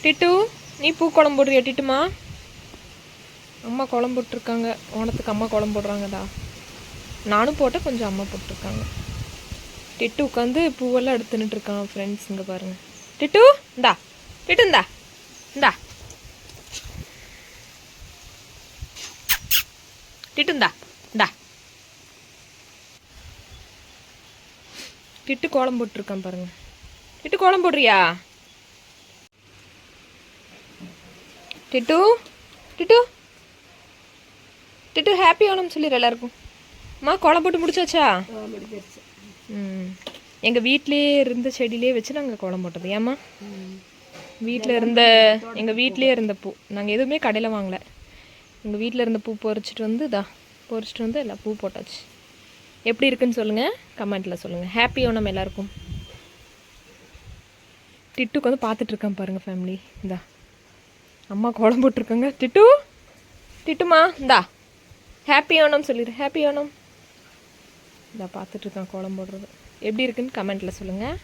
டிட்டு நீ பூ குழம்பு போடுறியா டிட்டுமா? அம்மா குழம்பு போட்டிருக்காங்க. ஓணத்துக்கு அம்மா குழம்பு போடுறாங்கடா. நானும் போட்டேன், கொஞ்சம் அம்மா போட்டிருக்காங்க. டிட்டு உட்காந்து பூவெல்லாம் எடுத்துன்னுட்டு இருக்கான் ஃப்ரெண்ட்ஸ். இங்கே பாருங்கள் டிட்டு. இந்தா டிட்டு, இந்தா இந்தா டிட்டு, இந்தா இந்தா. டிட்டு கோலம் போட்டிருக்கான் பாருங்க. டிட்டு கோலம் போடுறியா? டிட்டு டிட்டு டிட்டு ஹாப்பி ஓணம் சொல்லிடு எல்லாருக்கும். அம்மா கோலம் போட்டு முடிச்சாச்சா? எங்கள் வீட்டிலேயே இருந்த செடியிலே வச்சு நாங்கள் கோலம் போட்டது. ஏம்மா வீட்டில் இருந்த எங்கள் வீட்டிலே இருந்த பூ, நாங்கள் எதுவுமே கடையில் வாங்கலை. எங்கள் வீட்டில் இருந்த பூ பறிச்சிட்டு வந்து எல்லாம் பூ போட்டாச்சு. எப்படி இருக்குன்னு சொல்லுங்கள், கமெண்ட்டில் சொல்லுங்கள். ஹாப்பி ஓணம் எல்லாருக்கும். டிட்டுக்கு வந்து பார்த்துட்ருக்கான் பாருங்கள் ஃபேமிலி. இந்தா அம்மா கோலம் போட்டிருக்காங்க. டிட்டுமா இந்தா ஹாப்பி ஓணம் சொல்லிடு. ஹாப்பி ஓணம். இந்தா பார்த்துட்ருக்கான் கோலம் போடுறது. எப்படி இருக்குன்னு கமெண்ட்டில் சொல்லுங்கள்.